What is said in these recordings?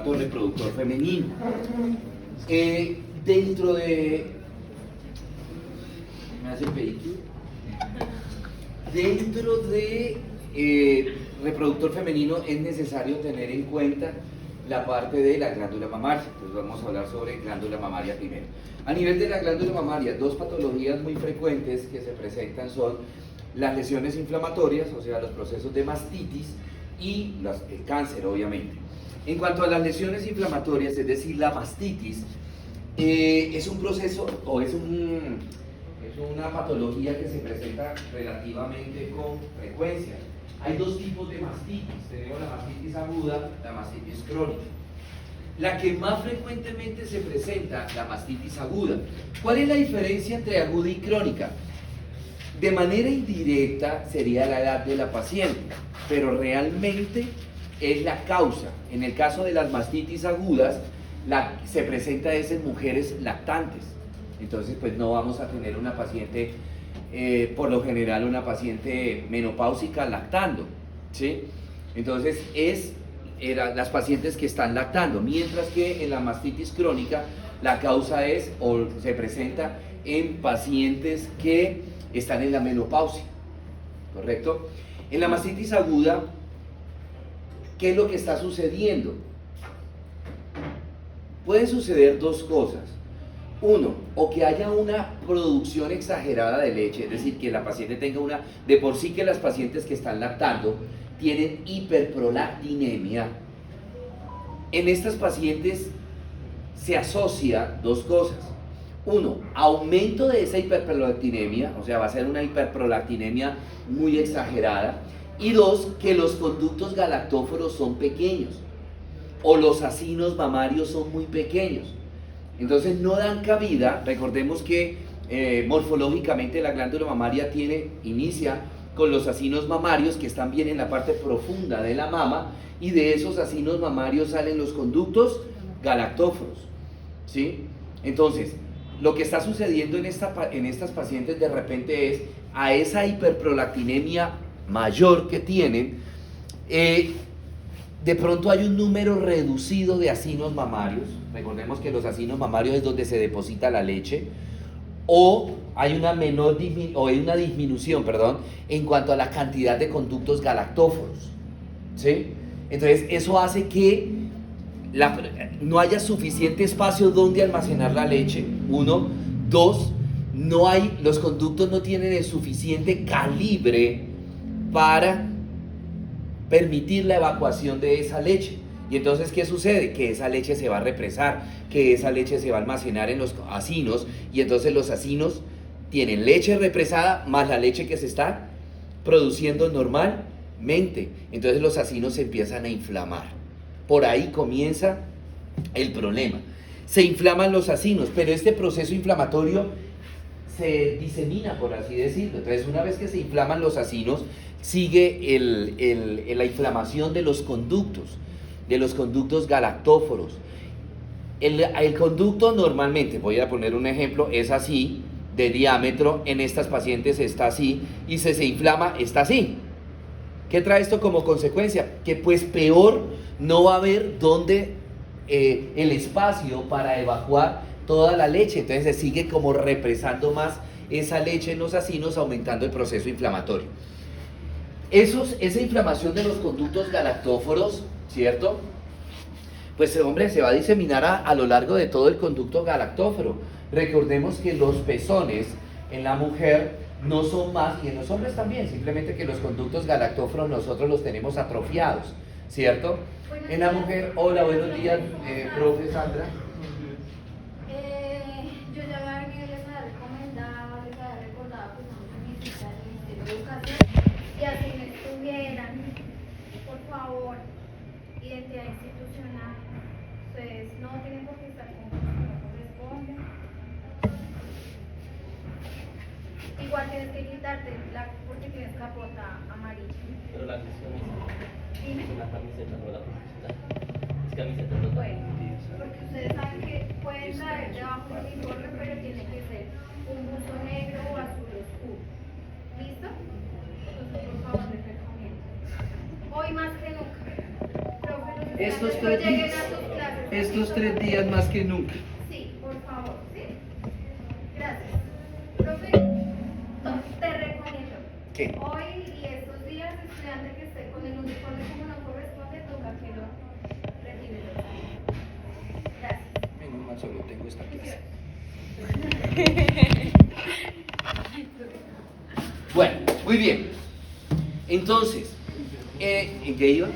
aparato reproductor femenino. Dentro de... ¿Me hace el pedicure? Dentro de reproductor femenino es necesario tener en cuenta la parte de la glándula mamaria. Entonces vamos a hablar sobre glándula mamaria primero. A nivel de la glándula mamaria, dos patologías muy frecuentes que se presentan son las lesiones inflamatorias, o sea, los procesos de mastitis y el cáncer, obviamente. En cuanto a las lesiones inflamatorias, es decir, la mastitis, es un proceso o es una patología que se presenta relativamente con frecuencia. Hay dos tipos de mastitis. Tenemos la mastitis aguda, la mastitis crónica. La que más frecuentemente se presenta, la mastitis aguda. ¿Cuál es la diferencia entre aguda y crónica? De manera indirecta sería la edad de la paciente, pero realmente es la causa. En el caso de las mastitis agudas, se presenta en mujeres lactantes. Entonces, pues no vamos a tener una paciente, por lo general, una paciente menopáusica lactando, ¿sí? Entonces, las pacientes que están lactando, mientras que en la mastitis crónica, la causa se presenta en pacientes que están en la menopausia, ¿correcto? En la mastitis aguda, ¿qué es lo que está sucediendo? Pueden suceder dos cosas. Uno, o que haya una producción exagerada de leche, es decir, que la paciente tenga de por sí que las pacientes que están lactando tienen hiperprolactinemia. En estas pacientes se asocia dos cosas. Uno, aumento de esa hiperprolactinemia, o sea, va a ser una hiperprolactinemia muy exagerada. Y dos, que los conductos galactóforos son pequeños, o los acinos mamarios son muy pequeños. Entonces no dan cabida. Recordemos que morfológicamente la glándula mamaria inicia con los acinos mamarios que están bien en la parte profunda de la mama, y de esos acinos mamarios salen los conductos galactóforos, ¿sí? Entonces, lo que está sucediendo en estas pacientes de repente es, a esa hiperprolactinemia mayor que tienen, de pronto hay un número reducido de acinos mamarios. Recordemos que los acinos mamarios es donde se deposita la leche, o hay una disminución, en cuanto a la cantidad de conductos galactóforos, ¿sí? Entonces eso hace que no haya suficiente espacio donde almacenar la leche, uno. Dos, los conductos no tienen el suficiente calibre para permitir la evacuación de esa leche. Y entonces, ¿qué sucede? Que esa leche se va a represar, que esa leche se va a almacenar en los acinos, y entonces los acinos tienen leche represada más la leche que se está produciendo normalmente. Entonces los acinos se empiezan a inflamar. Por ahí comienza el problema. Se inflaman los acinos, pero este proceso inflamatorio se disemina, por así decirlo. Entonces, una vez que se inflaman los acinos, sigue la inflamación de los conductos galactóforos. El conducto normalmente, voy a poner un ejemplo, es así, de diámetro. En estas pacientes está así, y se inflama, está así. ¿Qué trae esto como consecuencia? Que pues peor no va a haber el espacio para evacuar toda la leche. Entonces se sigue como represando más esa leche en los acinos, aumentando el proceso inflamatorio. Esa inflamación de los conductos galactóforos, ¿cierto? Pues hombre, se va a diseminar a lo largo de todo el conducto galactóforo. Recordemos que los pezones en la mujer no son más, y en los hombres también, simplemente que los conductos galactóforos nosotros los tenemos atrofiados, ¿cierto? En la mujer, hola, buenos días, profe Sandra. Yo ya venía, les había recomendado, les había recordado que estamos en visita al Ministerio de Educación, y así me estuvieran, por favor, identidad institucional. Ustedes no tienen por qué estar con no corresponde. Igual tienes que quitarte porque tienes capota amarilla. Pero la camiseta, Dime. la camiseta, no la publicidad. Es camiseta no. Bueno, porque ustedes saben que pueden traer debajo del uniforme, pero tiene que ser un buzo negro o azul oscuro. ¿Listo? Entonces, por favor, les recomiendo. Hoy más que nunca. Profe, Estos no lleguen tres a sus clases. estos 3 días más que nunca. Sí, por favor, ¿sí? Gracias. Profe, te recomiendo. ¿Qué? Hoy y estos días, estudiante que esté con el uniforme como no corresponde, toca que lo retire. Gracias. Menos mal, solo tengo esta clase. Bueno, muy bien. Entonces, ¿en qué iba?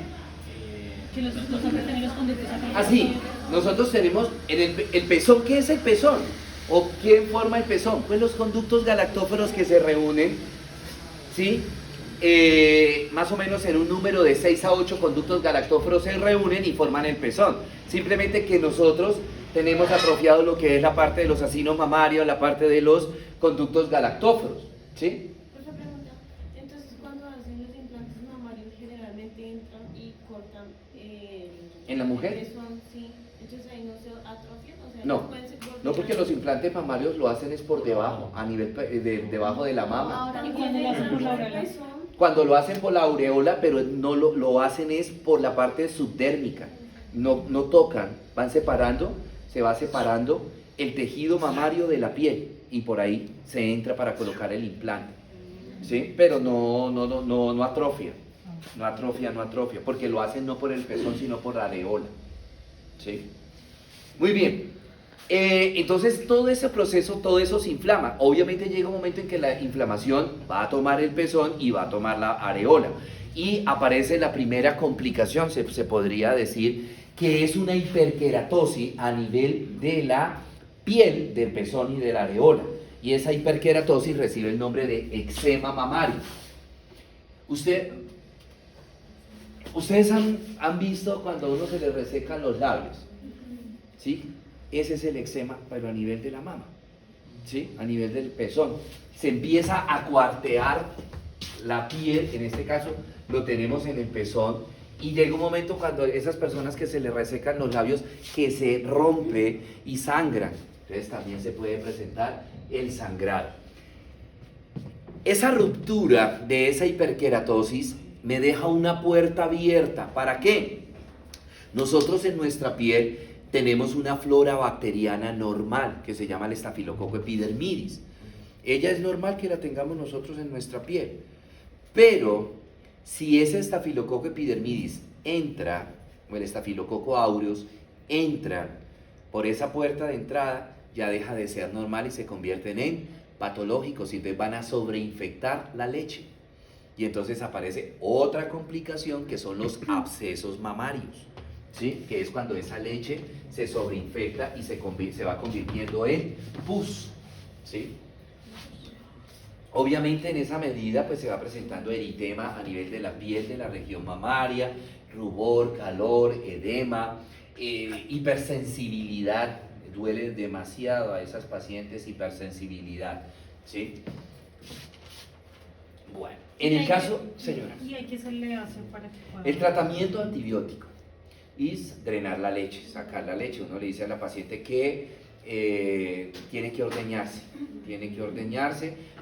Que los hombres tienen los conductos acá. Así, nosotros tenemos el pezón. ¿Qué es el pezón? ¿O quién forma el pezón? Pues los conductos galactóferos que se reúnen, ¿sí? Más o menos en un número de 6 a 8 conductos galactóferos se reúnen y forman el pezón. Simplemente que nosotros tenemos atrofiado lo que es la parte de los acinos mamarios, la parte de los conductos galactóferos, ¿sí? Otra pregunta, entonces cuando hacen los implantes mamarios generalmente entran y cortan ¿En la mujer? el pezón, sí, entonces ahí no se atrofian, o sea, No, pueden ser no, porque los implantes mamarios lo hacen es por debajo, a nivel debajo de la mama. Ahora, ¿Y cuando lo hacen por la aureola? Cuando lo hacen por la aureola, pero no lo hacen es por la parte subdérmica. No tocan, van separando, se va separando el tejido mamario de la piel y por ahí se entra para colocar el implante. ¿Sí? Pero no atrofia. No atrofia, porque lo hacen no por el pezón, sino por la areola. ¿Sí? Muy bien. Entonces todo ese proceso, todo eso se inflama. Obviamente llega un momento en que la inflamación va a tomar el pezón y va a tomar la areola. Y aparece la primera complicación, se podría decir, que es una hiperkeratosis a nivel de la piel del pezón y de la areola. Y esa hiperkeratosis recibe el nombre de eczema mamario. Ustedes han visto cuando a uno se le resecan los labios, ¿sí? Ese es el eczema, pero a nivel de la mama, ¿sí? A nivel del pezón. Se empieza a cuartear la piel, en este caso lo tenemos en el pezón, y llega un momento cuando esas personas que se les resecan los labios, que se rompe y sangran. Entonces también se puede presentar el sangrado. Esa ruptura de esa hiperkeratosis me deja una puerta abierta. ¿Para qué? Nosotros en nuestra piel tenemos una flora bacteriana normal que se llama el Staphylococcus epidermidis. Ella es normal que la tengamos nosotros en nuestra piel, pero si ese Staphylococcus epidermidis entra, o el Staphylococcus aureus entra por esa puerta de entrada, ya deja de ser normal y se convierten en patológicos y entonces van a sobreinfectar la leche. Y entonces aparece otra complicación que son los abscesos mamarios, ¿sí? Que es cuando esa leche se sobreinfecta y se va convirtiendo en pus, ¿sí? Obviamente en esa medida pues se va presentando eritema a nivel de la piel, de la región mamaria, rubor, calor, edema, hipersensibilidad, duele demasiado a esas pacientes hipersensibilidad, ¿sí? Bueno, en el caso, señora, ¿Y hay que se le hace para que pueda? el tratamiento antibiótico es drenar la leche, sacar la leche. Uno le dice a la paciente que tiene que ordeñarse,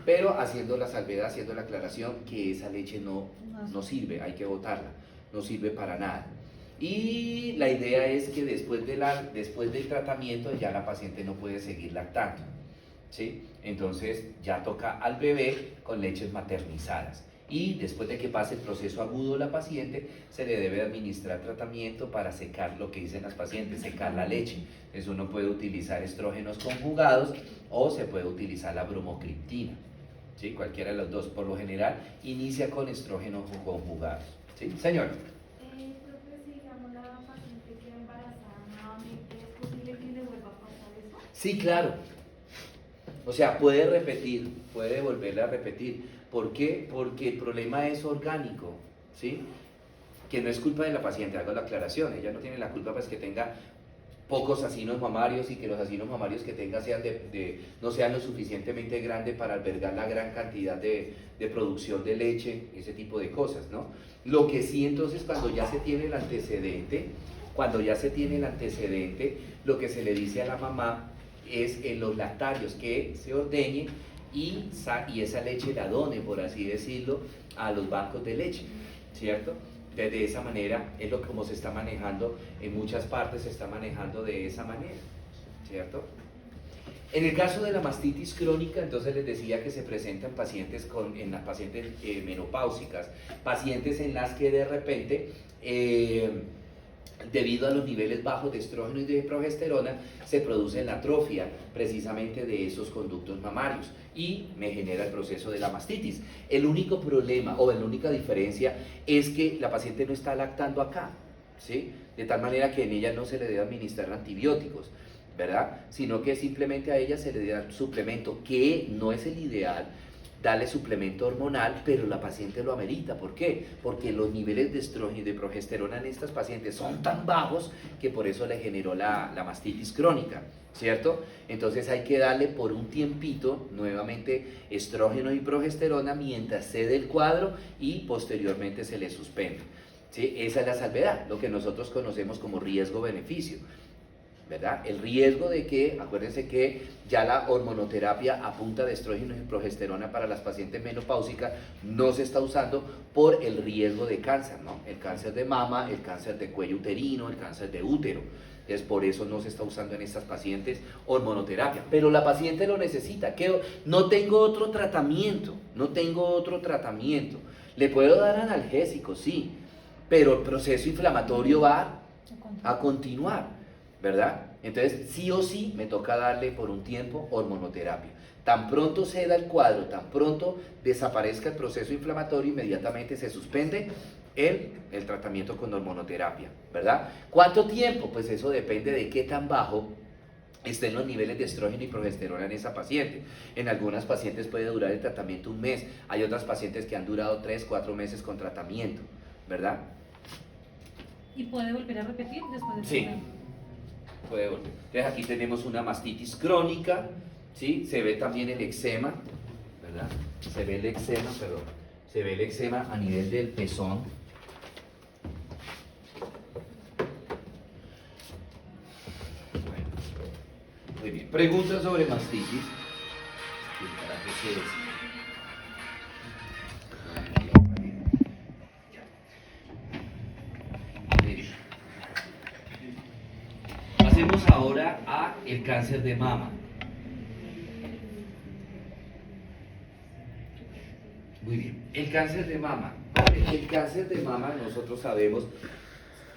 pero haciendo la salvedad, haciendo la aclaración que esa leche no sirve, hay que botarla, no sirve para nada. Y la idea es que después del tratamiento ya la paciente no puede seguir lactando, ¿sí? Entonces ya toca al bebé con leches maternizadas. Y después de que pase el proceso agudo la paciente, se le debe administrar tratamiento para secar lo que dicen las pacientes, secar la leche. Entonces uno puede utilizar estrógenos conjugados o se puede utilizar la bromocriptina, ¿sí? Cualquiera de los dos. Por lo general inicia con estrógenos conjugados, ¿sí? Señor. Profe, si digamos la paciente queda embarazada nuevamente, ¿es posible que le vuelva a pasar eso? Sí, claro. O sea, puede repetir, puede volverla a repetir. ¿Por qué? Porque el problema es orgánico, ¿sí? Que no es culpa de la paciente, hago la aclaración, ella no tiene la culpa pues que tenga pocos acinos mamarios y que los acinos mamarios que tenga sean no sean lo suficientemente grandes para albergar la gran cantidad de producción de leche, ese tipo de cosas, ¿no? Lo que sí entonces cuando ya se tiene el antecedente, lo que se le dice a la mamá es en los lactarios que se ordeñe y esa leche la done, por así decirlo, a los bancos de leche, ¿cierto? Entonces, de esa manera es lo como se está manejando, en muchas partes se está manejando de esa manera, ¿cierto? En el caso de la mastitis crónica, entonces les decía que se presentan pacientes en las pacientes menopáusicas, pacientes en las que de repente, debido a los niveles bajos de estrógeno y de progesterona, se produce la atrofia precisamente de esos conductos mamarios y me genera el proceso de la mastitis. El único problema o la única diferencia es que la paciente no está lactando acá, ¿sí? De tal manera que en ella no se le debe administrar antibióticos, ¿verdad? Sino que simplemente a ella se le da suplemento, que no es el ideal, darle suplemento hormonal, pero la paciente lo amerita. ¿Por qué? Porque los niveles de estrógeno y de progesterona en estas pacientes son tan bajos que por eso le generó la mastitis crónica, ¿cierto? Entonces hay que darle por un tiempito nuevamente estrógeno y progesterona mientras cede el cuadro y posteriormente se le suspende, ¿sí? Esa es la salvedad, lo que nosotros conocemos como riesgo-beneficio, ¿verdad? El riesgo de que, acuérdense que ya la hormonoterapia a punta de estrógeno y progesterona para las pacientes menopáusicas no se está usando por el riesgo de cáncer, ¿no? El cáncer de mama, el cáncer de cuello uterino, el cáncer de útero. Entonces, por eso no se está usando en estas pacientes hormonoterapia. Pero la paciente lo necesita. No tengo otro tratamiento, no tengo otro tratamiento. Le puedo dar analgésicos, sí, pero el proceso inflamatorio va a continuar, ¿verdad? Entonces, sí o sí, me toca darle por un tiempo hormonoterapia. Tan pronto ceda el cuadro, tan pronto desaparezca el proceso inflamatorio, inmediatamente se suspende el tratamiento con hormonoterapia, ¿verdad? ¿Cuánto tiempo? Pues eso depende de qué tan bajo estén los niveles de estrógeno y progesterona en esa paciente. En algunas pacientes puede durar el tratamiento un mes, hay otras pacientes que han durado 3, 4 meses con tratamiento, ¿verdad? ¿Y puede volver a repetir después del Sí. problema? Puede volver. Entonces aquí tenemos una mastitis crónica, ¿sí? Se ve también el eczema, ¿verdad? Se ve el eczema, perdón. Se ve el eczema a nivel del pezón. Bueno, muy bien. Preguntas sobre mastitis. Sí, ¿para qué se es? Pasemos ahora a el cáncer de mama. Muy bien, el cáncer de mama. El cáncer de mama, nosotros sabemos,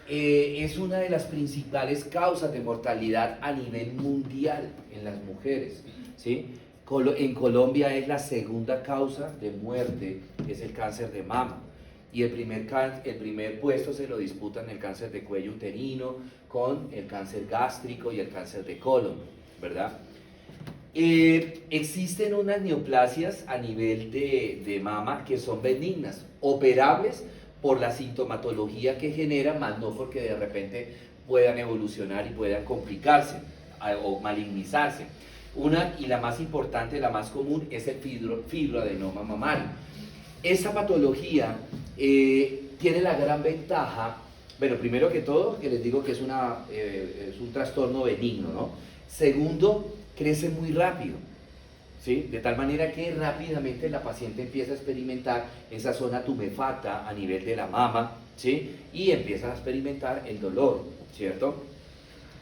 es una de las principales causas de mortalidad a nivel mundial en las mujeres, ¿sí? En Colombia es la segunda causa de muerte, es el cáncer de mama. Y el primer puesto se lo disputan el cáncer de cuello uterino con el cáncer gástrico y el cáncer de colon, ¿verdad? Existen unas neoplasias a nivel de mama que son benignas, operables por la sintomatología que generan, más no porque de repente puedan evolucionar y puedan complicarse o malignizarse. Una, y la más importante, la más común, es el fibroadenoma mamario. Esa patología tiene la gran ventaja, bueno, primero que todo, que les digo que es un trastorno benigno, ¿no? Segundo, crece muy rápido, ¿sí? De tal manera que rápidamente la paciente empieza a experimentar esa zona tumefacta a nivel de la mama, ¿sí? Y empieza a experimentar el dolor, ¿cierto?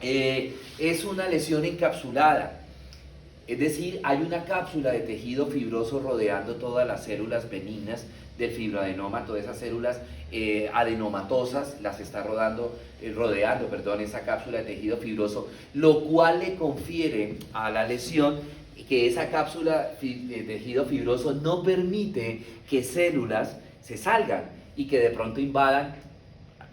Es una lesión encapsulada. Es decir, hay una cápsula de tejido fibroso rodeando todas las células benignas del fibroadenoma, todas esas células adenomatosas las está rodeando esa cápsula de tejido fibroso, lo cual le confiere a la lesión que esa cápsula de tejido fibroso no permite que células se salgan y que de pronto invadan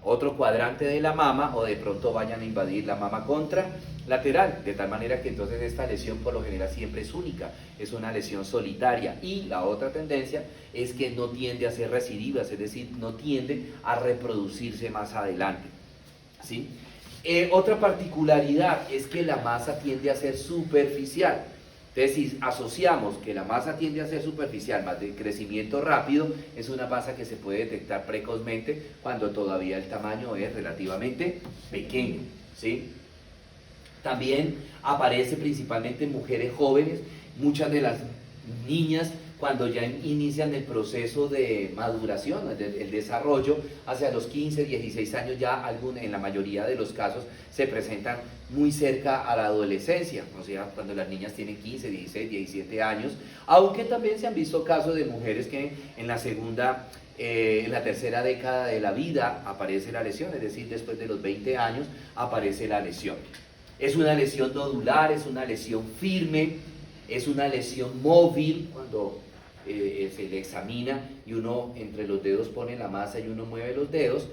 otro cuadrante de la mama o de pronto vayan a invadir la mama contralateral, de tal manera que entonces esta lesión por lo general siempre es única, es una lesión solitaria. Y la otra tendencia es que no tiende a ser recidiva, es decir, no tiende a reproducirse más adelante, ¿sí? Otra particularidad es que la masa tiende a ser superficial. Entonces, si asociamos que la masa tiende a ser superficial más de crecimiento rápido, es una masa que se puede detectar precozmente cuando todavía el tamaño es relativamente pequeño, ¿sí? También aparece principalmente en mujeres jóvenes. Muchas de las niñas cuando ya inician el proceso de maduración, el desarrollo, hacia los 15, 16 años ya en la mayoría de los casos se presentan muy cerca a la adolescencia, o sea, cuando las niñas tienen 15, 16, 17 años, aunque también se han visto casos de mujeres que en la tercera década de la vida aparece la lesión, es decir, después de los 20 años aparece la lesión. Es una lesión nodular, es una lesión firme, es una lesión móvil cuando se le examina y uno entre los dedos pone la masa y uno mueve los dedos.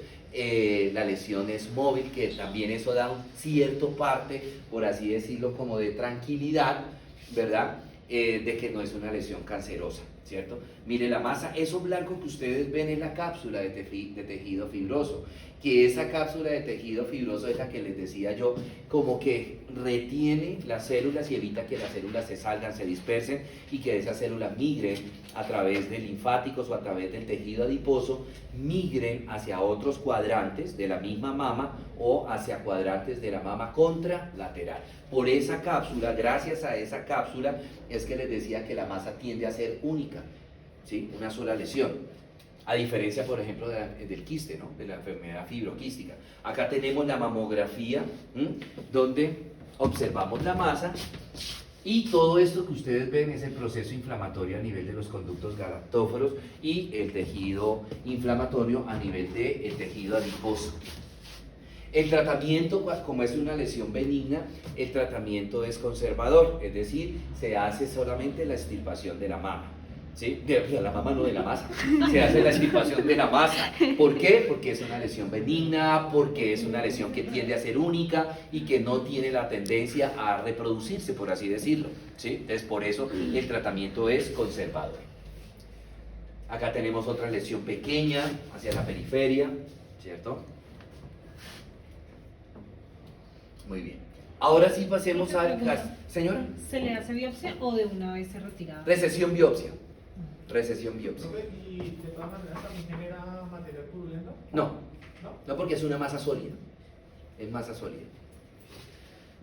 La lesión es móvil, que también eso da un cierto parte, por así decirlo, como de tranquilidad, ¿verdad? De que no es una lesión cancerosa, ¿cierto? Mire la masa, eso blanco que ustedes ven es la cápsula de tejido fibroso, que esa cápsula de tejido fibroso es la que les decía yo, como que retiene las células y evita que las células se salgan, se dispersen y que esas células migren a través de linfáticos o a través del tejido adiposo, migren hacia otros cuadrantes de la misma mama o hacia cuadrantes de la mama contralateral. Por esa cápsula, gracias a esa cápsula, es que les decía que la masa tiende a ser única, ¿sí? Una sola lesión. A diferencia, por ejemplo, del quiste, ¿no? De la enfermedad fibroquística. Acá tenemos la mamografía, donde observamos la masa y todo esto que ustedes ven es el proceso inflamatorio a nivel de los conductos galactóforos y el tejido inflamatorio a nivel del tejido adiposo. El tratamiento, como es una lesión benigna, el tratamiento es conservador, es decir, se hace solamente la extirpación de la mama. ¿Sí? De la mama, no de la masa. Se hace la extirpación de la masa. ¿Por qué? Porque es una lesión benigna, porque es una lesión que tiende a ser única y que no tiene la tendencia a reproducirse, por así decirlo, ¿sí? Entonces, por eso el tratamiento es conservador. Acá tenemos otra lesión pequeña hacia la periferia, ¿cierto? Muy bien. Ahora sí pasemos al caso. Señora. ¿Se le hace biopsia o de una vez se retira? Recesión biopsia. Recesión biopsia. ¿Y de todas maneras también genera material purulento? No, porque es una masa sólida. Es masa sólida.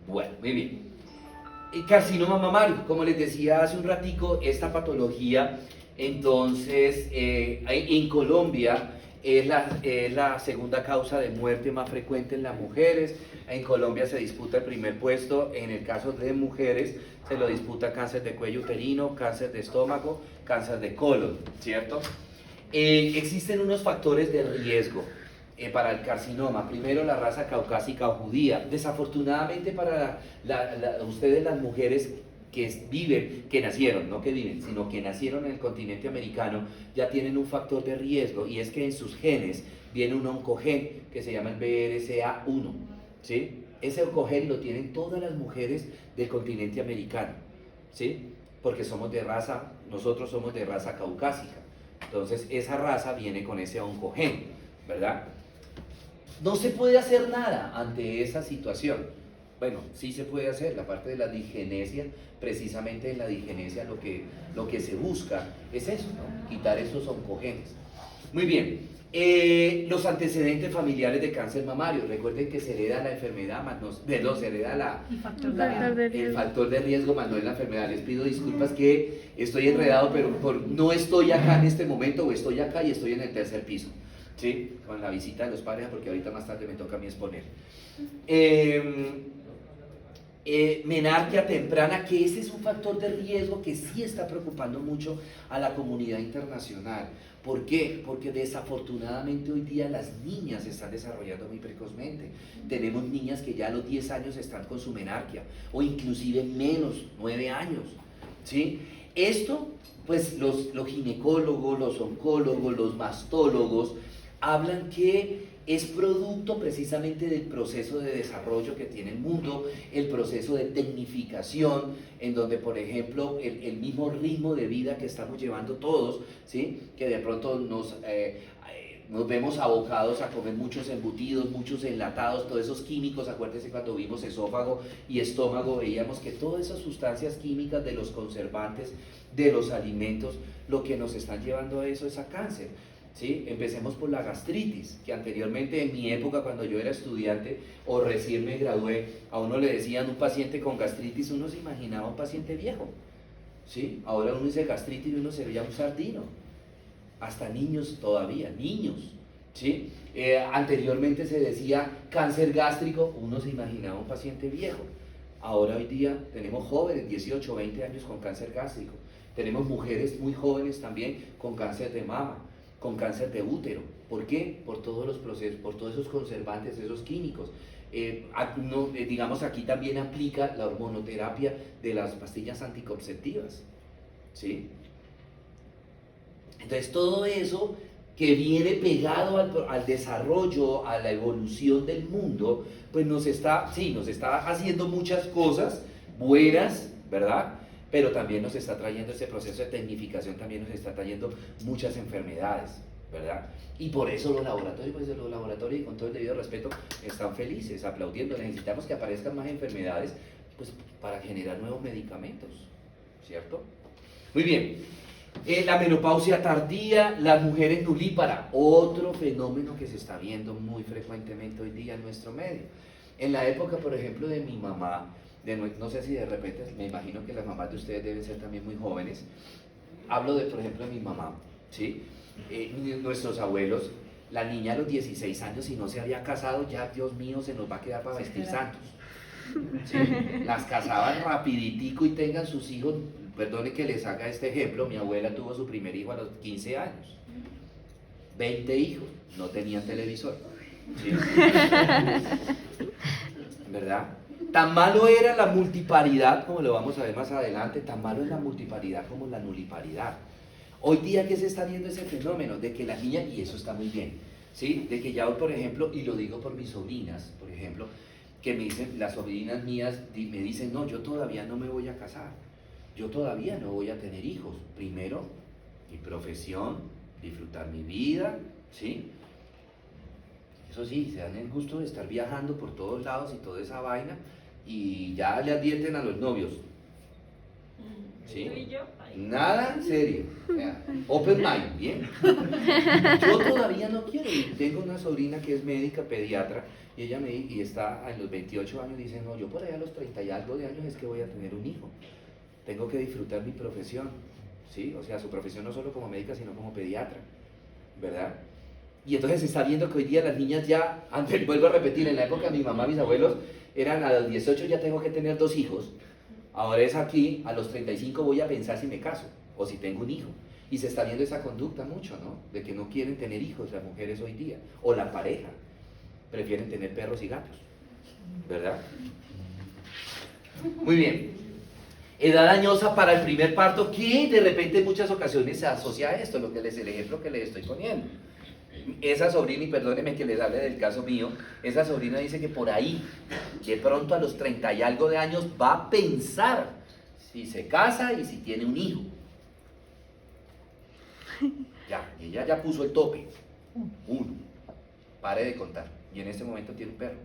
Bueno, muy bien. El carcinoma mamario, como les decía hace un ratico, esta patología, entonces, en Colombia es la segunda causa de muerte más frecuente en las mujeres. En Colombia se disputa el primer puesto, en el caso de mujeres se lo disputa cáncer de cuello uterino, cáncer de estómago, cáncer de colon, ¿cierto? Existen unos factores de riesgo para el carcinoma. Primero, la raza caucásica o judía. Desafortunadamente para ustedes las mujeres que nacieron, no que viven, sino que nacieron en el continente americano, ya tienen un factor de riesgo, y es que en sus genes viene un oncogen que se llama el BRCA1, ¿sí? Ese oncogen lo tienen todas las mujeres del continente americano, ¿sí? Porque nosotros somos de raza caucásica, entonces esa raza viene con ese oncogen, ¿verdad? No se puede hacer nada ante esa situación. Bueno, sí se puede hacer, la parte de la disgenesia, precisamente en la disgenesia lo que se busca es eso, ¿no? Quitar esos oncogenes. Muy bien, los antecedentes familiares de cáncer mamario, recuerden que se hereda la enfermedad, se hereda el factor de riesgo, más no es la enfermedad. Les pido disculpas que estoy enredado, pero no estoy acá en este momento, o estoy acá y estoy en el tercer piso, ¿sí? Con la visita de los padres, porque ahorita más tarde me toca a mí exponer. Menarquia temprana, que ese es un factor de riesgo que sí está preocupando mucho a la comunidad internacional. ¿Por qué? Porque desafortunadamente hoy día las niñas se están desarrollando muy precozmente. Tenemos niñas que ya a los 10 años están con su menarquia, o inclusive menos, 9 años, ¿sí? Esto, pues los ginecólogos, los oncólogos, los mastólogos hablan que es producto precisamente del proceso de desarrollo que tiene el mundo, el proceso de tecnificación, en donde, por ejemplo, el mismo ritmo de vida que estamos llevando todos, ¿sí? Que de pronto nos vemos abocados a comer muchos embutidos, muchos enlatados, todos esos químicos. Acuérdense cuando vimos esófago y estómago, veíamos que todas esas sustancias químicas de los conservantes, de los alimentos, lo que nos están llevando a eso es a cáncer. ¿Sí? Empecemos por la gastritis, que anteriormente en mi época, cuando yo era estudiante o recién me gradué, a uno le decían un paciente con gastritis, uno se imaginaba un paciente viejo, ¿sí? Ahora uno dice gastritis y uno se veía un sardino. Hasta niños todavía, niños, ¿sí? Anteriormente se decía cáncer gástrico, uno se imaginaba un paciente viejo. Ahora hoy día tenemos jóvenes, 18, 20 años con cáncer gástrico. Tenemos mujeres muy jóvenes también con cáncer de mama, con cáncer de útero. ¿Por qué? Por todos los procesos, por todos esos conservantes, esos químicos. Digamos, aquí también aplica la hormonoterapia de las pastillas anticonceptivas, ¿sí? Entonces todo eso que viene pegado al desarrollo, a la evolución del mundo, pues nos está haciendo muchas cosas buenas, ¿verdad? Pero también nos está trayendo ese proceso de tecnificación, también nos está trayendo muchas enfermedades, ¿verdad? Y por eso los laboratorios, y con todo el debido respeto, están felices, aplaudiendo. Necesitamos que aparezcan más enfermedades, pues, para generar nuevos medicamentos, ¿cierto? Muy bien. La menopausia tardía, las mujeres nulíparas, otro fenómeno que se está viendo muy frecuentemente hoy día en nuestro medio. En la época, por ejemplo, de mi mamá, no sé si de repente, me imagino que las mamás de ustedes deben ser también muy jóvenes. Hablo por ejemplo, de mi mamá, ¿sí? Nuestros abuelos, la niña a los 16 años, si no se había casado, ya, Dios mío, se nos va a quedar para vestir santos. ¿Sí? Las casaban rapiditico y tengan sus hijos. Perdone que les haga este ejemplo, mi abuela tuvo su primer hijo a los 15 años, 20 hijos, no tenían televisor, ¿sí? ¿Verdad? Tan malo era la multiparidad, como lo vamos a ver más adelante, tan malo es la multiparidad como la nuliparidad. Hoy día, ¿qué se está viendo ese fenómeno? De que las niñas, y eso está muy bien, ¿sí? De que ya hoy, por ejemplo, y lo digo por mis sobrinas, por ejemplo, que me dicen, las sobrinas mías me dicen, no, yo todavía no me voy a casar. Yo todavía no voy a tener hijos. Primero, mi profesión, disfrutar mi vida, ¿sí? Eso sí, se dan el gusto de estar viajando por todos lados y toda esa vaina, y ya le advierten a los novios, ¿sí? Nada serio. Open mind, ¿bien? Yo todavía no quiero. Tengo una sobrina que es médica, pediatra, y ella y está en los 28 años, dice, no, yo por allá a los 30 y algo de años es que voy a tener un hijo. Tengo que disfrutar mi profesión, ¿sí? O sea, su profesión no solo como médica, sino como pediatra, ¿verdad? Y entonces se está viendo que hoy día las niñas ya, antes, vuelvo a repetir, en la época de mi mamá, mis abuelos, eran a los 18 ya tengo que tener 2 hijos, ahora es aquí, a los 35 voy a pensar si me caso, o si tengo un hijo. Y se está viendo esa conducta mucho, ¿no? De que no quieren tener hijos las mujeres hoy día, o la pareja, prefieren tener perros y gatos, ¿verdad? Muy bien. Edad dañosa para el primer parto, que de repente en muchas ocasiones se asocia a esto, el ejemplo que les estoy poniendo. Esa sobrina, y perdónenme que les hable del caso mío, esa sobrina dice que por ahí, de pronto a los 30 y algo de años, va a pensar si se casa y si tiene un hijo. Ya, y ella ya puso el tope, 1, pare de contar, y en este momento tiene un perro.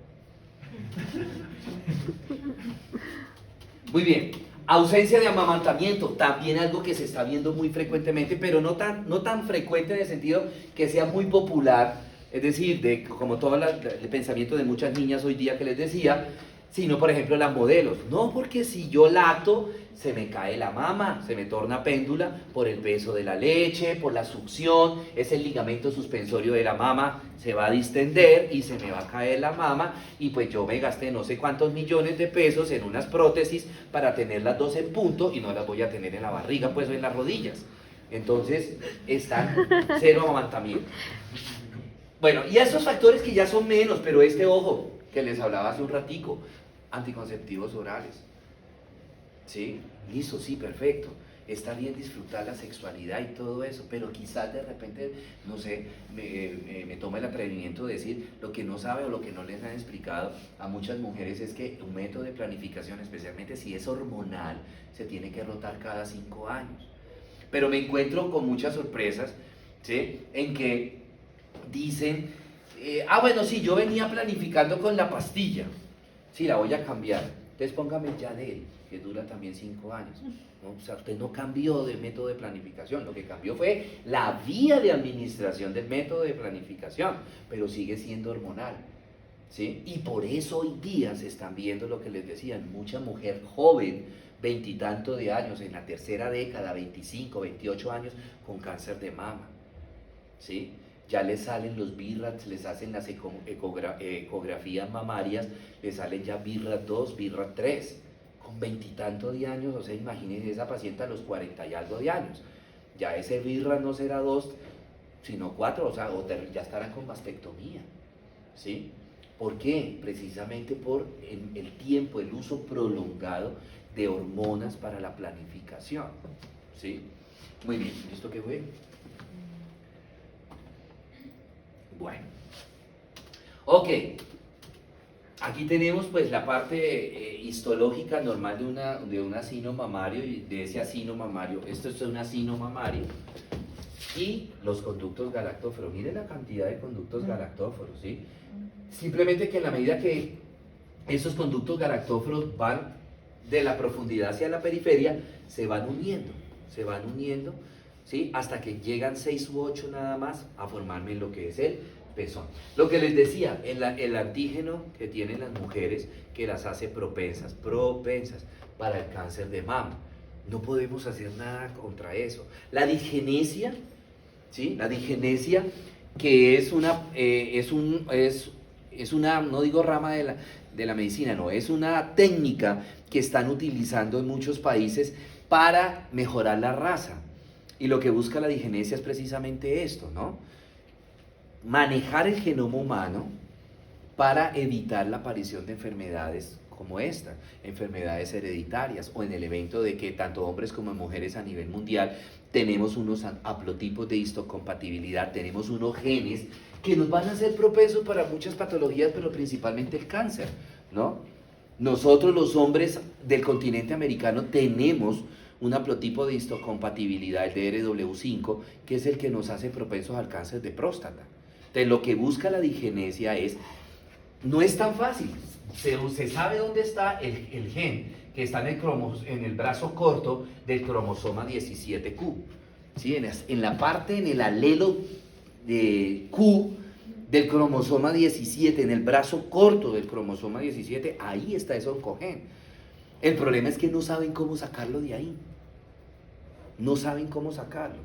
Muy bien. Ausencia de amamantamiento, también algo que se está viendo muy frecuentemente, pero no tan frecuente en el sentido que sea muy popular, es decir, como todo el pensamiento de muchas niñas hoy día que les decía, sino por ejemplo las modelos. No, porque si yo lacto, se me cae la mama, se me torna péndula por el peso de la leche, por la succión, es el ligamento suspensorio de la mama, se va a distender y se me va a caer la mama, y pues yo me gasté no sé cuántos millones de pesos en unas prótesis para tener las 2 en punto y no las voy a tener en la barriga, pues o en las rodillas. Entonces están 0 amamantamiento. Bueno, y esos factores que ya son menos, pero ojo, que les hablaba hace un ratico, anticonceptivos orales. ¿Sí? Listo, sí, perfecto. Está bien disfrutar la sexualidad y todo eso, pero quizás de repente, no sé, me toma el atrevimiento de decir lo que no sabe o lo que no les han explicado a muchas mujeres es que un método de planificación, especialmente si es hormonal, se tiene que rotar cada 5 años. Pero me encuentro con muchas sorpresas, ¿sí? En que dicen, bueno, sí, yo venía planificando con la pastilla, sí, la voy a cambiar, entonces póngame el Yadel, que dura también 5 años. ¿No? O sea, usted no cambió de método de planificación, lo que cambió fue la vía de administración del método de planificación, pero sigue siendo hormonal. ¿sí? Y por eso hoy día se están viendo lo que les decía, mucha mujer joven, veintitantos de años, en la tercera década, 25, 28 años, con cáncer de mama, ¿sí? Ya les salen los BIRATs, les hacen las ecografías mamarias, les salen ya BIRAT 2, BIRAT 3, con veintitantos de años. O sea, imagínense esa paciente a los 40 y algo de años. Ya ese BIRAT no será 2, sino 4, o sea, ya estarán con mastectomía, ¿sí? ¿Por qué? Precisamente por el tiempo, el uso prolongado de hormonas para la planificación, ¿sí? Muy bien, ¿esto qué fue? Bueno, ok, aquí tenemos pues la parte histológica normal de un asino mamario y de ese asino mamario. Esto es un asino mamario y los conductos galactóforos. Miren la cantidad de conductos galactóforos, ¿sí? Simplemente que en la medida que esos conductos galactóforos van de la profundidad hacia la periferia, se van uniendo, ¿sí? Hasta que llegan 6 u 8 nada más a formarme lo que es el pezón. Lo que les decía, el antígeno que tienen las mujeres que las hace propensas para el cáncer de mama. No podemos hacer nada contra eso. La disgenesia, ¿sí? La disgenesia, que es una, no digo rama de la medicina, no, es una técnica que están utilizando en muchos países para mejorar la raza. Y lo que busca la disgenesia es precisamente esto, ¿no? Manejar el genoma humano para evitar la aparición de enfermedades como esta, enfermedades hereditarias, o en el evento de que tanto hombres como mujeres a nivel mundial tenemos unos haplotipos de histocompatibilidad, tenemos unos genes que nos van a hacer propensos para muchas patologías, pero principalmente el cáncer, ¿no? Nosotros los hombres del continente americano tenemos un haplotipo de histocompatibilidad, el DRW5, que es el que nos hace propensos al cáncer de próstata. Entonces, lo que busca la disgenesia no es tan fácil. Se sabe dónde está el gen que está en el brazo corto del cromosoma 17Q. ¿Sí? En la parte, en el alelo de Q del cromosoma 17, en el brazo corto del cromosoma 17, ahí está ese oncogen. El problema es que no saben cómo sacarlo de ahí. No saben cómo sacarlo.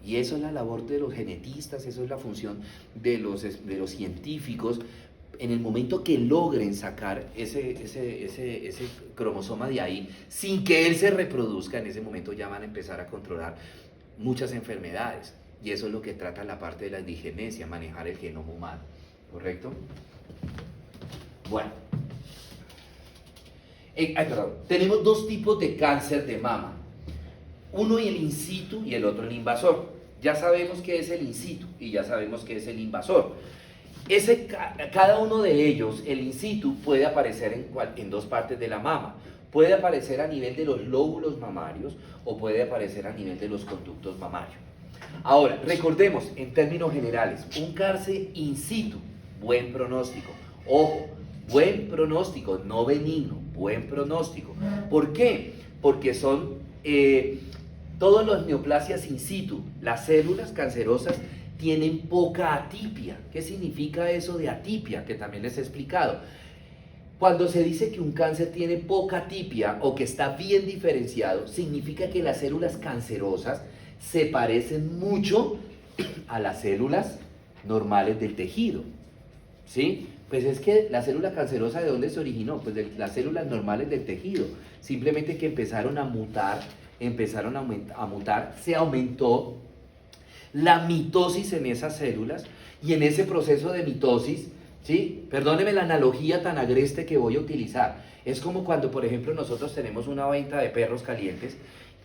Y eso es la labor de los genetistas, eso es la función de los científicos. En el momento que logren sacar ese cromosoma de ahí, sin que él se reproduzca, en ese momento ya van a empezar a controlar muchas enfermedades. Y eso es lo que trata la parte de la disgenesia, manejar el genoma humano. ¿Correcto? Bueno. Tenemos dos tipos de cáncer de mama. Uno el in situ y el otro el invasor. Ya sabemos qué es el in situ y ya sabemos qué es el invasor. Cada uno de ellos, el in situ, puede aparecer en dos partes de la mama. Puede aparecer a nivel de los lóbulos mamarios o puede aparecer a nivel de los conductos mamarios. Ahora, recordemos en términos generales, un cáncer in situ, buen pronóstico. Ojo, buen pronóstico, no benigno, buen pronóstico. ¿Por qué? Porque son todas las neoplasias in situ, las células cancerosas tienen poca atipia. ¿Qué significa eso de atipia? Que también les he explicado. Cuando se dice que un cáncer tiene poca atipia o que está bien diferenciado, significa que las células cancerosas se parecen mucho a las células normales del tejido. ¿Sí? Pues es que la célula cancerosa, ¿de dónde se originó? Pues de las células normales del tejido. Simplemente que empezaron a mutar, se aumentó la mitosis en esas células, y en ese proceso de mitosis, ¿sí? Perdóneme la analogía tan agreste que voy a utilizar. Es como cuando, por ejemplo, nosotros tenemos una venta de perros calientes.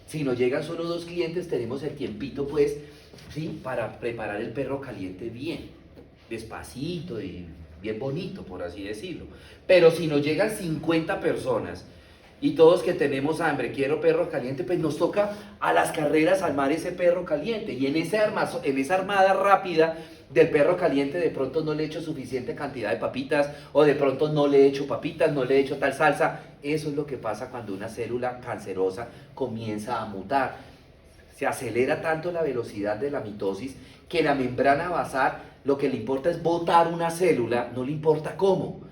Si nos llegan solo 2 clientes, tenemos el tiempito, pues, ¿sí? Para preparar el perro caliente bien, despacito y bien bonito, por así decirlo. Pero si nos llegan 50 personas y todos que tenemos hambre, quiero perro caliente, pues nos toca a las carreras armar ese perro caliente. Y en esa armada rápida del perro caliente, de pronto no le echo suficiente cantidad de papitas, o de pronto no le echo papitas, no le echo tal salsa. Eso es lo que pasa cuando una célula cancerosa comienza a mutar. Se acelera tanto la velocidad de la mitosis que la membrana basal lo que le importa es botar una célula, no le importa cómo.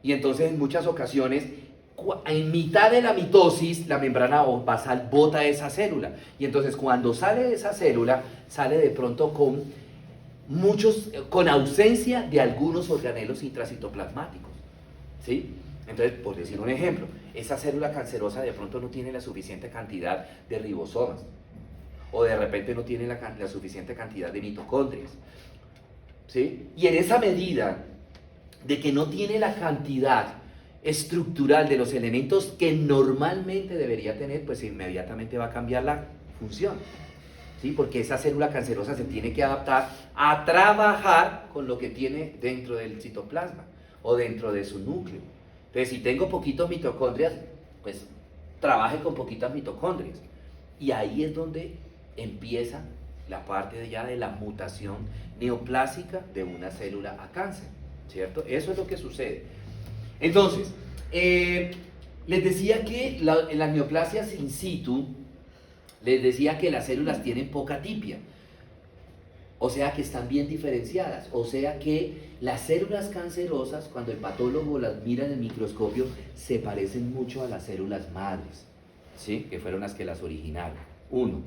Y entonces en muchas ocasiones, en mitad de la mitosis, la membrana basal bota esa célula. Y entonces cuando sale esa célula, sale de pronto con ausencia de algunos organelos intracitoplasmáticos. ¿Sí? Entonces, por decir un ejemplo, esa célula cancerosa de pronto no tiene la suficiente cantidad de ribosomas, o de repente no tiene la suficiente cantidad de mitocondrias. ¿Sí? Y en esa medida de que no tiene la cantidad estructural de los elementos que normalmente debería tener, pues inmediatamente va a cambiar la función. ¿Sí? Porque esa célula cancerosa se tiene que adaptar a trabajar con lo que tiene dentro del citoplasma o dentro de su núcleo. Entonces, si tengo poquitos mitocondrias, pues trabaje con poquitas mitocondrias. Y ahí es donde empieza la parte ya de la mutación neoplásica de una célula a cáncer, ¿cierto? Eso es lo que sucede. Entonces, les decía que en las neoplasias in situ, les decía que las células tienen poca tipia, o sea que están bien diferenciadas, o sea que las células cancerosas, cuando el patólogo las mira en el microscopio, se parecen mucho a las células madres, ¿sí? Que fueron las que las originaron. Uno,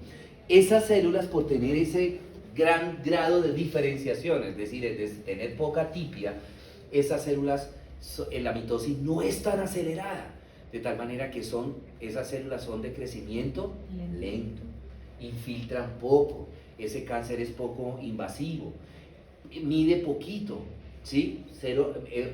esas células, por tener ese gran grado de diferenciación, es decir, de tener poca tipia, esas células en la mitosis no es tan acelerada, de tal manera que esas células son de crecimiento lento, infiltran poco, ese cáncer es poco invasivo, mide poquito, ¿sí?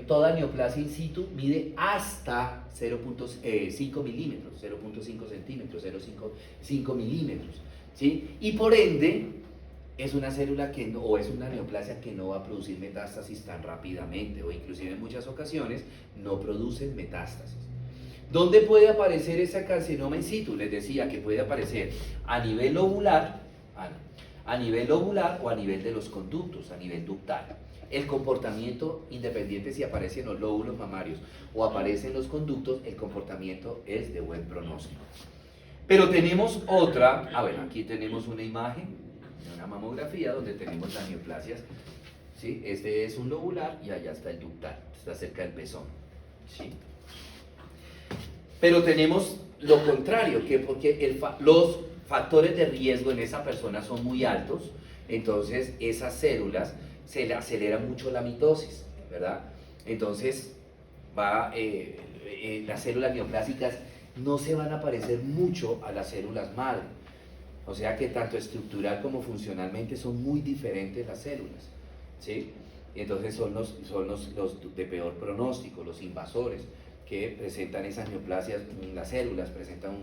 Toda neoplasia in situ mide hasta 0.5 milímetros, 0.5 centímetros, 0.5 milímetros, ¿sí? Y por ende, es una célula o es una neoplasia que no va a producir metástasis tan rápidamente, o inclusive en muchas ocasiones no producen metástasis. ¿Dónde puede aparecer ese carcinoma in situ? Les decía que puede aparecer a nivel lobular, o a nivel de los conductos, a nivel ductal. El comportamiento, independiente si aparece en los lóbulos mamarios o aparece en los conductos, el comportamiento es de buen pronóstico. Pero tenemos otra, aquí tenemos una imagen de una mamografía donde tenemos las neoplasias, ¿sí? Este es un lobular y allá está el ductal, está cerca del pezón, ¿sí? Pero tenemos lo contrario, porque los factores de riesgo en esa persona son muy altos, entonces esas células se le acelera mucho la mitosis, ¿verdad? Entonces las células neoplásicas no se van a parecer mucho a las células madre, o sea que tanto estructural como funcionalmente son muy diferentes las células, ¿sí? Entonces son los de peor pronóstico, los invasores, que presentan esas neoplasias, las células presentan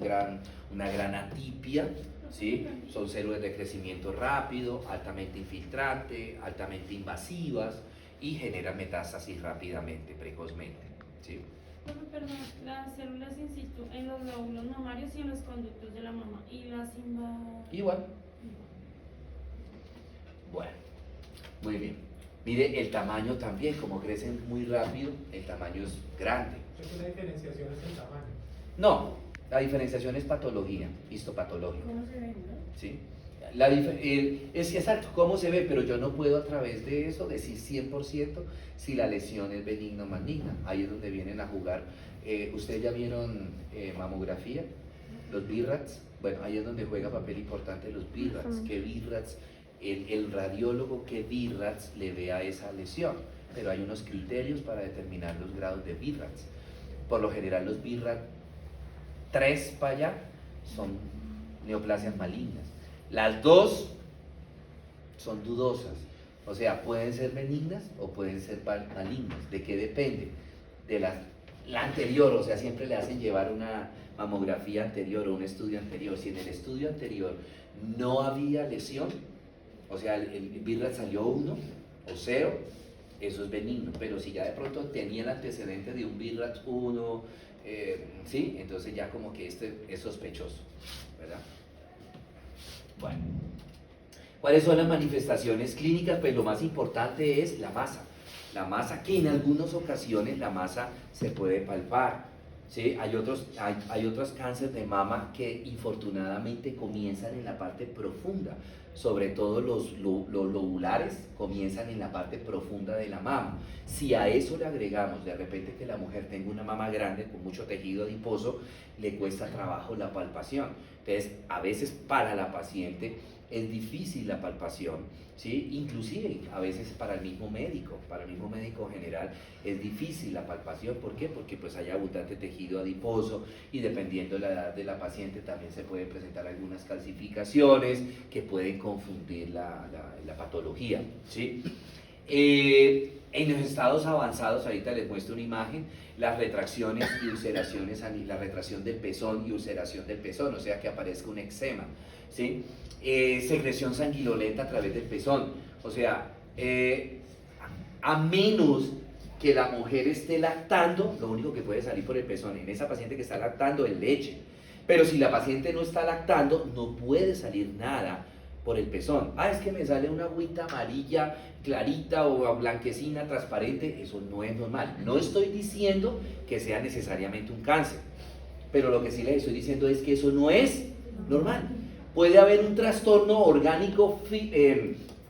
una gran atipia, ¿sí? Son células de crecimiento rápido, altamente infiltrante, altamente invasivas y generan metástasis rápidamente, precozmente, ¿sí? Perdón, las células in situ en los lóbulos mamarios y en los conductos de la mama, y las Igual. Bueno, muy bien. Mire el tamaño también, como crecen muy rápido, el tamaño es grande. ¿Es una diferenciación es el tamaño? No, la diferenciación es patología, histopatológica. ¿Cómo se ven, no? ¿Sí? Es exacto, cómo se ve, pero yo no puedo a través de eso decir 100% si la lesión es benigna o maligna. Ahí es donde vienen a jugar. ¿Ustedes ya vieron mamografía? Los BIRATS. Bueno, ahí es donde juega papel importante los BIRATS. ¿Qué BIRATS? El radiólogo que BIRATS le ve a esa lesión. Pero hay unos criterios para determinar los grados de BIRATS. Por lo general los BIRATS 3 para allá son neoplasias malignas. Las dos son dudosas, o sea, pueden ser benignas o pueden ser malignas. ¿De qué depende? De la anterior, o sea, siempre le hacen llevar una mamografía anterior o un estudio anterior. Si en el estudio anterior no había lesión, o sea, el BIRAT salió 1 o 0, eso es benigno. Pero si ya de pronto tenía el antecedente de un BIRAT 1, ¿sí? Entonces ya como que es sospechoso, ¿verdad? Bueno, ¿cuáles son las manifestaciones clínicas? Pues lo más importante es la masa que en algunas ocasiones la masa se puede palpar, ¿sí? Hay otros cánceres de mama que infortunadamente comienzan en la parte profunda, sobre todo los lobulares comienzan en la parte profunda de la mama. Si a eso le agregamos de repente que la mujer tenga una mama grande con mucho tejido adiposo, le cuesta trabajo la palpación. Entonces, a veces para la paciente es difícil la palpación, ¿sí? Inclusive a veces para el mismo médico general es difícil la palpación. ¿Por qué? Porque pues hay abundante tejido adiposo y dependiendo la edad de la paciente también se pueden presentar algunas calcificaciones que pueden confundir la patología, ¿sí? En los estados avanzados, ahorita les muestro una imagen, las retracciones y ulceraciones, la retracción del pezón y ulceración del pezón, o sea que aparezca un eczema, ¿sí? Secreción sanguinolenta a través del pezón, o sea, a menos que la mujer esté lactando, lo único que puede salir por el pezón en esa paciente que está lactando es leche, pero si la paciente no está lactando, no puede salir nada por el pezón. Es que me sale una agüita amarilla clarita o blanquecina, transparente, eso no es normal. No estoy diciendo que sea necesariamente un cáncer, pero lo que sí les estoy diciendo es que eso no es normal. Puede haber un trastorno orgánico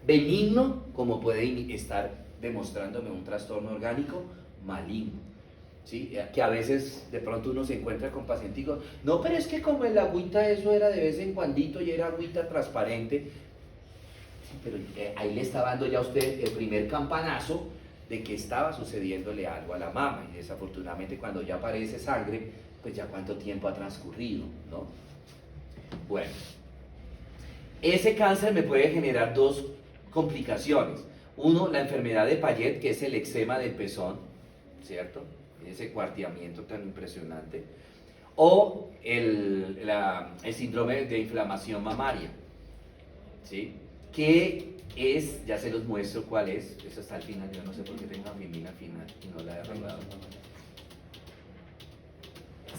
benigno, como puede estar demostrándome un trastorno orgánico maligno, ¿sí? Que a veces de pronto uno se encuentra con pacienticos, no, pero es que como el agüita eso era de vez en cuandito y era agüita transparente, sí, pero ahí le estaba dando ya a usted el primer campanazo de que estaba sucediéndole algo a la mama, y desafortunadamente cuando ya aparece sangre, pues ya cuánto tiempo ha transcurrido, ¿no? Bueno, ese cáncer me puede generar dos complicaciones. Uno, la enfermedad de Payet, que es el eczema del pezón, ¿cierto? Ese cuarteamiento tan impresionante. O el síndrome de inflamación mamaria, ¿sí? Que es, ya se los muestro cuál es, eso está al final, yo no sé por qué tengo anfimina al final y no la he arreglado.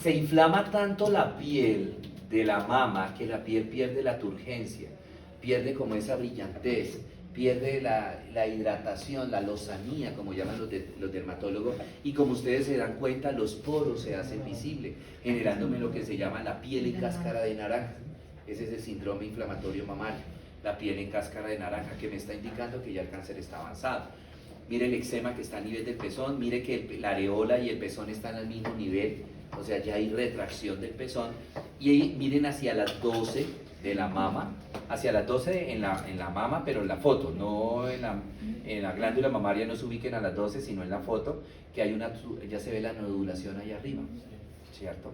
Se inflama tanto la piel de la mama que la piel pierde la turgencia, pierde como esa brillantez, pierde la hidratación, la lozanía, como llaman los dermatólogos, y como ustedes se dan cuenta, los poros se hacen visibles, generándome lo que se llama la piel en cáscara de naranja. Ese es el síndrome inflamatorio mamario, la piel en cáscara de naranja, que me está indicando que ya el cáncer está avanzado. Mire el eczema que está a nivel del pezón, mire que la areola y el pezón están al mismo nivel, o sea, ya hay retracción del pezón, y miren hacia las 12 de la mama, hacia las 12 en la mama, pero en la foto, no en la glándula mamaria, no se ubiquen a las 12, sino en la foto, que hay ya se ve la nodulación allá arriba, ¿cierto?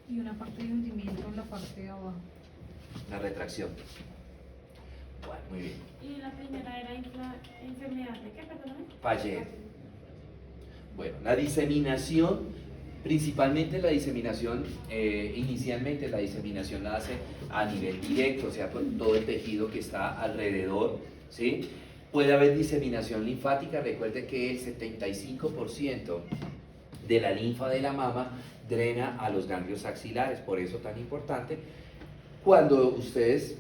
Y una parte de hundimiento en la parte de abajo. La retracción. Bueno, muy bien. Y la primera era enfermedad de qué, perdóname. Payet. Bueno, la diseminación, principalmente la diseminación, inicialmente la diseminación la hace a nivel directo, o sea, por todo el tejido que está alrededor, ¿sí? Puede haber diseminación linfática, recuerden que el 75% de la linfa de la mama drena a los ganglios axilares, por eso tan importante, cuando ustedes,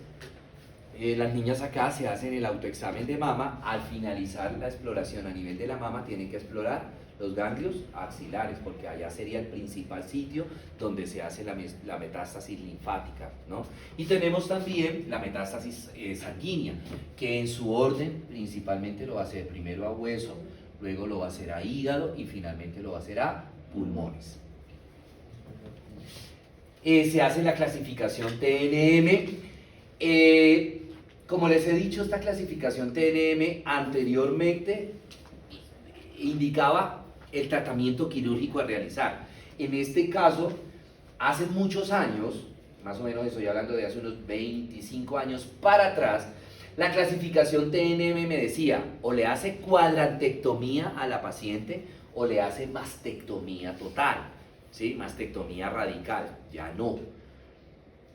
las niñas acá se hacen el autoexamen de mama, al finalizar la exploración a nivel de la mama tienen que explorar los ganglios axilares, porque allá sería el principal sitio donde se hace la metástasis linfática, ¿no? Y tenemos también la metástasis sanguínea, que en su orden principalmente lo va a hacer primero a hueso, luego lo va a hacer a hígado y finalmente lo va a hacer a pulmones. Se hace la clasificación TNM. Como les he dicho, esta clasificación TNM anteriormente indicaba el tratamiento quirúrgico a realizar. En este caso, hace muchos años, más o menos estoy hablando de hace unos 25 años para atrás, la clasificación TNM me decía, o le hace cuadrantectomía a la paciente o le hace mastectomía total, ¿sí? Mastectomía radical, ya no.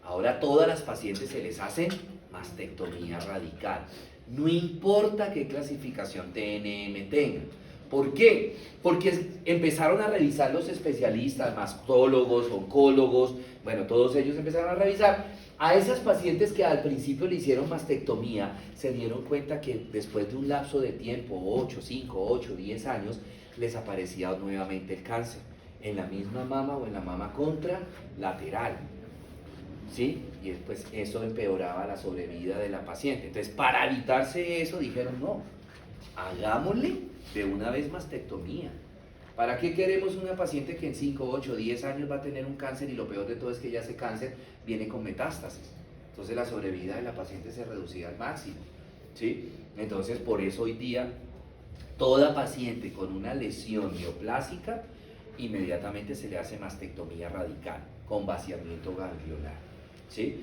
Ahora a todas las pacientes se les hace mastectomía radical. No importa qué clasificación TNM tengan. ¿Por qué? Porque empezaron a revisar los especialistas, mastólogos, oncólogos, bueno, todos ellos empezaron a revisar. A esas pacientes que al principio le hicieron mastectomía, se dieron cuenta que después de un lapso de tiempo, 5, 8, 10 años, les aparecía nuevamente el cáncer. en la misma mama o en la mama contralateral. ¿Sí? Y pues eso empeoraba la sobrevida de la paciente. Entonces, para evitarse eso, dijeron, no, hagámosle de una vez mastectomía. ¿Para qué queremos una paciente que en 5, 8, 10 años va a tener un cáncer y lo peor de todo es que ya ese cáncer viene con metástasis? Entonces la sobrevida de la paciente se reducía al máximo, ¿sí? Entonces por eso hoy día toda paciente con una lesión neoplásica inmediatamente se le hace mastectomía radical con vaciamiento ganglionar, ¿sí?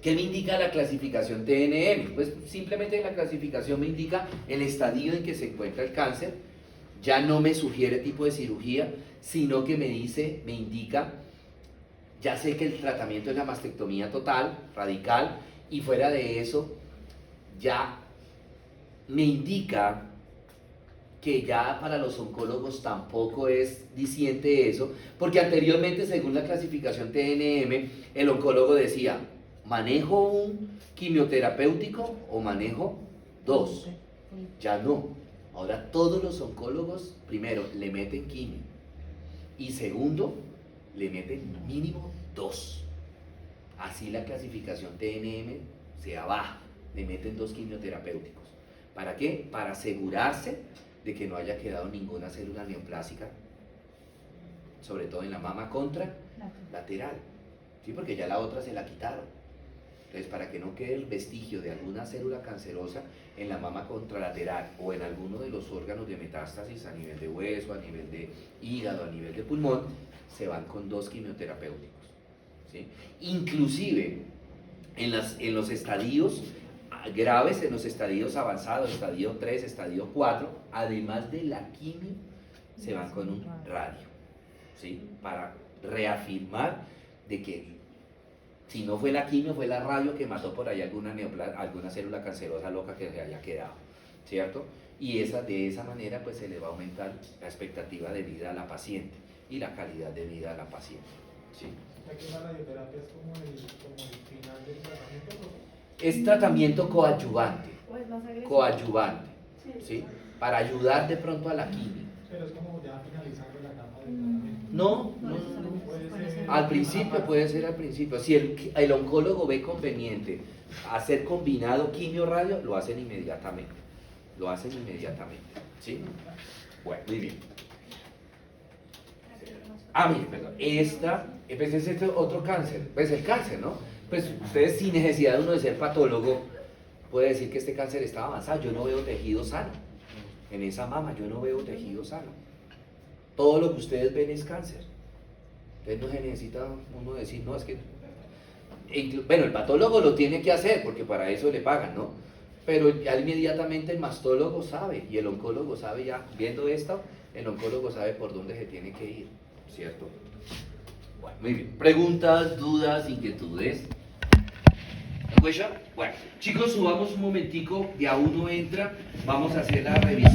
¿Qué me indica la clasificación TNM? Pues simplemente la clasificación me indica el estadio en que se encuentra el cáncer. Ya no me sugiere tipo de cirugía, sino que me indica, ya sé que el tratamiento es la mastectomía total, radical, y fuera de eso, ya me indica que ya para los oncólogos tampoco es diciente eso, porque anteriormente, según la clasificación TNM, el oncólogo decía, ¿manejo un quimioterapéutico o manejo dos? Ya no. Ahora todos los oncólogos, primero, le meten quimio y segundo, le meten mínimo 2. Así la clasificación TNM se abaja, le meten 2 quimioterapéuticos. ¿Para qué? Para asegurarse de que no haya quedado ninguna célula neoplásica, sobre todo en la mama contralateral, ¿sí? Porque ya la otra se la quitaron. Entonces, para que no quede el vestigio de alguna célula cancerosa en la mama contralateral o en alguno de los órganos de metástasis a nivel de hueso, a nivel de hígado, a nivel de pulmón, se van con 2 quimioterapéuticos, ¿sí? Inclusive, en los estadios graves, en los estadios avanzados, estadio 3, estadio 4, además de la quimio, se van con un radio, ¿sí? Para reafirmar de que si no fue la quimio, fue la radio que mató por ahí alguna célula cancerosa loca que se haya quedado, ¿cierto? Y de esa manera pues se le va a aumentar la expectativa de vida a la paciente y la calidad de vida a la paciente, ¿sí? Aquí la radioterapia es como el final del tratamiento, ¿no? Es tratamiento coadyuvante, ¿O es más agresivo? coadyuvante, ¿sí? Para ayudar de pronto a la quimio. Pero es como ya finalizando la etapa del tratamiento. No, Puede ser al principio, puede ser al principio. Si el oncólogo ve conveniente hacer combinado quimio-radio, lo hacen inmediatamente. Lo hacen inmediatamente, ¿sí? Bueno, muy bien. Mire, perdón. Pues es este otro cáncer. Pues el cáncer, ¿no? Pues ustedes sin necesidad de uno de ser patólogo, puede decir que este cáncer está avanzado. Yo no veo tejido sano. En esa mama yo no veo tejido sano. Todo lo que ustedes ven es cáncer. Entonces no se necesita uno decir, no, es que... Bueno, el patólogo lo tiene que hacer porque para eso le pagan, ¿no? Pero ya inmediatamente el mastólogo sabe y el oncólogo sabe ya, viendo esto, el oncólogo sabe por dónde se tiene que ir, ¿cierto? Bueno, muy bien. ¿Preguntas, dudas, inquietudes? ¿Bueno? Chicos, subamos un momentico, ya uno entra, vamos a hacer la revisión.